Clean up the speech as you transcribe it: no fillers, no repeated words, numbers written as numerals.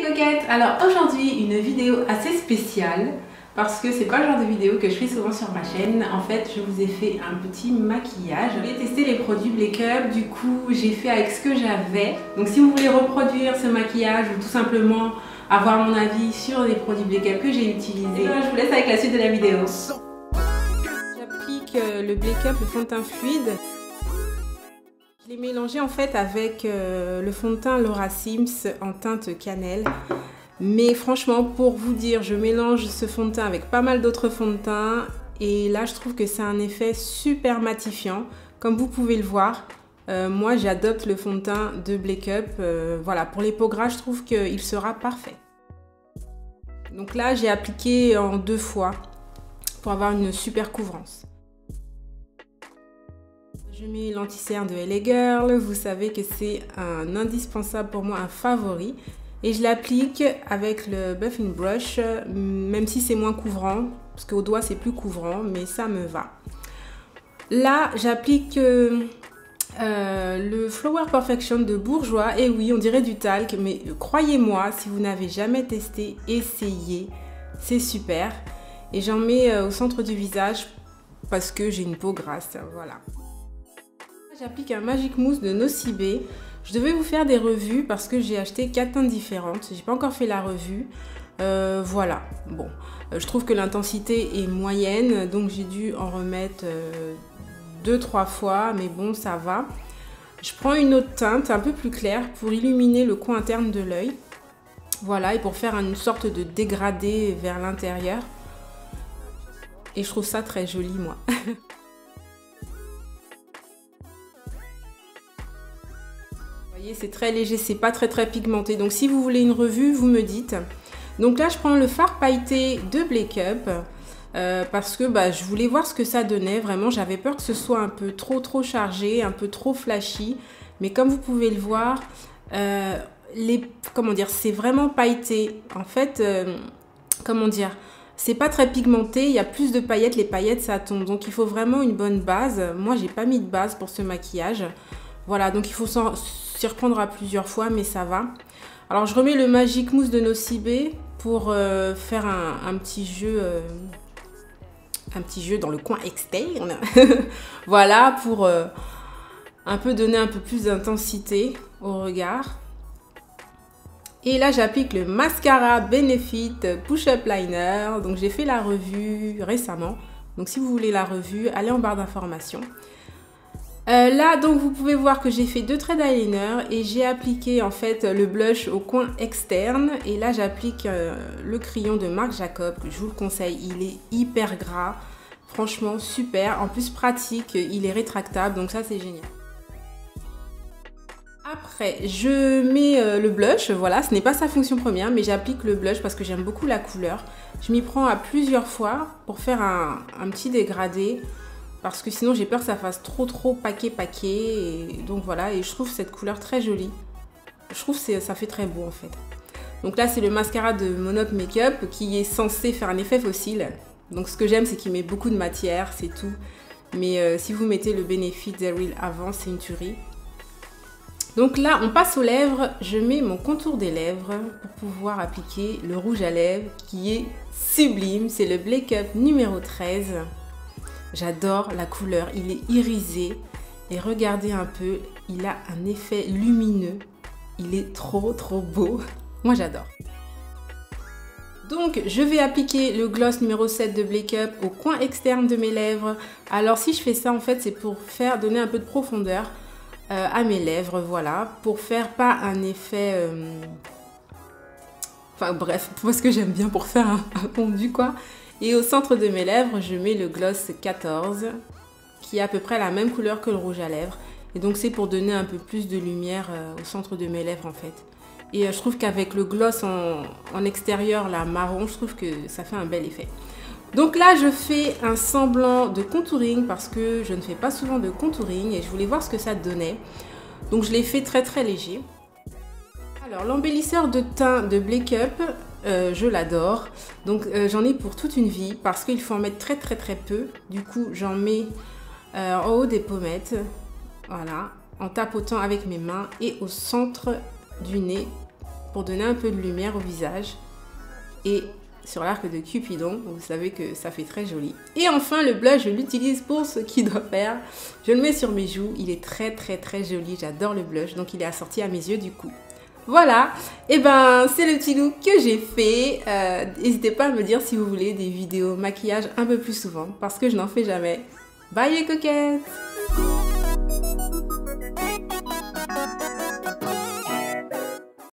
coquettes. Alors aujourd'hui une vidéo assez spéciale parce que c'est pas le genre de vidéo que je fais souvent sur ma chaîne. En fait je vous ai fait un petit maquillage. Je vais tester les produits Blake Up, du coup j'ai fait avec ce que j'avais. Donc si vous voulez reproduire ce maquillage ou tout simplement avoir mon avis sur les produits Blake Up que j'ai utilisés, je vous laisse avec la suite de la vidéo. J'applique le Blake Up, le fond de teint fluide. Je l'ai mélangé en fait avec le fond de teint Laura Sims en teinte cannelle. Mais franchement, pour vous dire, je mélange ce fond de teint avec pas mal d'autres fonds de teint. Et là, je trouve que c'est un effet super matifiant. Comme vous pouvez le voir, moi j'adopte le fond de teint de Blake Up. Voilà, pour les peaux grasses, je trouve qu'il sera parfait. Donc là, j'ai appliqué en 2 fois pour avoir une super couvrance. Je mets l'anti-cerne de LA Girl, vous savez que c'est un indispensable pour moi, un favori. Et je l'applique avec le Buffing Brush, même si c'est moins couvrant, parce qu'au doigt c'est plus couvrant, mais ça me va. Là, j'applique le Flower Perfection de Bourjois. Et oui, on dirait du talc, mais croyez-moi, si vous n'avez jamais testé, essayez, c'est super. Et j'en mets au centre du visage parce que j'ai une peau grasse, voilà. J'applique un Magic Mousse de Nocibé. Je devais vous faire des revues parce que j'ai acheté 4 teintes différentes. J'ai pas encore fait la revue. Voilà. Bon, je trouve que l'intensité est moyenne, donc j'ai dû en remettre 2-3 fois, mais bon, ça va. Je prends une autre teinte un peu plus claire pour illuminer le coin interne de l'œil. Voilà, et pour faire une sorte de dégradé vers l'intérieur. Et je trouve ça très joli, moi. C'est très léger, c'est pas très pigmenté. Donc si vous voulez une revue, vous me dites. Donc là, je prends le fard pailleté de Blake Up parce que je voulais voir ce que ça donnait. Vraiment, j'avais peur que ce soit un peu trop chargé, un peu trop flashy. Mais comme vous pouvez le voir, comment dire, c'est vraiment pailleté. En fait, comment dire, c'est pas très pigmenté. Il y a plus de paillettes. Les paillettes, ça tombe. Donc il faut vraiment une bonne base. Moi, j'ai pas mis de base pour ce maquillage. Voilà, donc il faut s'y reprendre à plusieurs fois, mais ça va. Alors, je remets le Magic Mousse de Nocibé pour faire un petit jeu dans le coin externe. Voilà, pour un peu donner un peu plus d'intensité au regard. Et là, j'applique le mascara Benefit Push Up Liner. Donc, j'ai fait la revue récemment. Donc, si vous voulez la revue, allez en barre d'informations. Là, donc, vous pouvez voir que j'ai fait 2 traits d'eyeliner et j'ai appliqué en fait le blush au coin externe. Et là, j'applique le crayon de Marc Jacob, que je vous le conseille. Il est hyper gras, franchement super. En plus, pratique, il est rétractable, donc ça, c'est génial. Après, je mets le blush. Voilà, ce n'est pas sa fonction première, mais j'applique le blush parce que j'aime beaucoup la couleur. Je m'y prends à plusieurs fois pour faire un petit dégradé. Parce que sinon j'ai peur que ça fasse trop paquet. Et donc voilà, et je trouve cette couleur très jolie. Je trouve que ça fait très beau en fait. Donc là c'est le mascara de Monop Makeup qui est censé faire un effet fossile. Donc ce que j'aime c'est qu'il met beaucoup de matière, c'est tout. Mais si vous mettez le Benefit The Real avant, c'est une tuerie. Donc là on passe aux lèvres. Je mets mon contour des lèvres pour pouvoir appliquer le rouge à lèvres qui est sublime. C'est le Blake Up numéro 13. J'adore la couleur, il est irisé et regardez un peu, il a un effet lumineux, il est trop beau, moi j'adore. Donc je vais appliquer le gloss numéro 7 de Blake Up au coin externe de mes lèvres. Alors si je fais ça en fait c'est pour donner un peu de profondeur à mes lèvres, voilà, pour faire pas un effet... Enfin bref, parce que j'aime bien pour faire un fondu quoi. Et au centre de mes lèvres, je mets le gloss 14, qui est à peu près la même couleur que le rouge à lèvres. Et donc c'est pour donner un peu plus de lumière au centre de mes lèvres en fait. Et je trouve qu'avec le gloss en extérieur, là, marron, je trouve que ça fait un bel effet. Donc là, je fais un semblant de contouring parce que je ne fais pas souvent de contouring et je voulais voir ce que ça donnait. Donc je l'ai fait très léger. Alors l'embellisseur de teint de Blake Up, je l'adore. Donc j'en ai pour toute une vie parce qu'il faut en mettre très peu. Du coup j'en mets en haut des pommettes, voilà, en tapotant avec mes mains et au centre du nez pour donner un peu de lumière au visage. Et sur l'arc de Cupidon, vous savez que ça fait très joli. Et enfin, le blush, je l'utilise pour ce qu'il doit faire. Je le mets sur mes joues, il est très joli, j'adore le blush, donc il est assorti à mes yeux du coup. Voilà, et ben c'est le petit look que j'ai fait. N'hésitez pas à me dire si vous voulez des vidéos maquillage un peu plus souvent, parce que je n'en fais jamais. Bye les coquettes!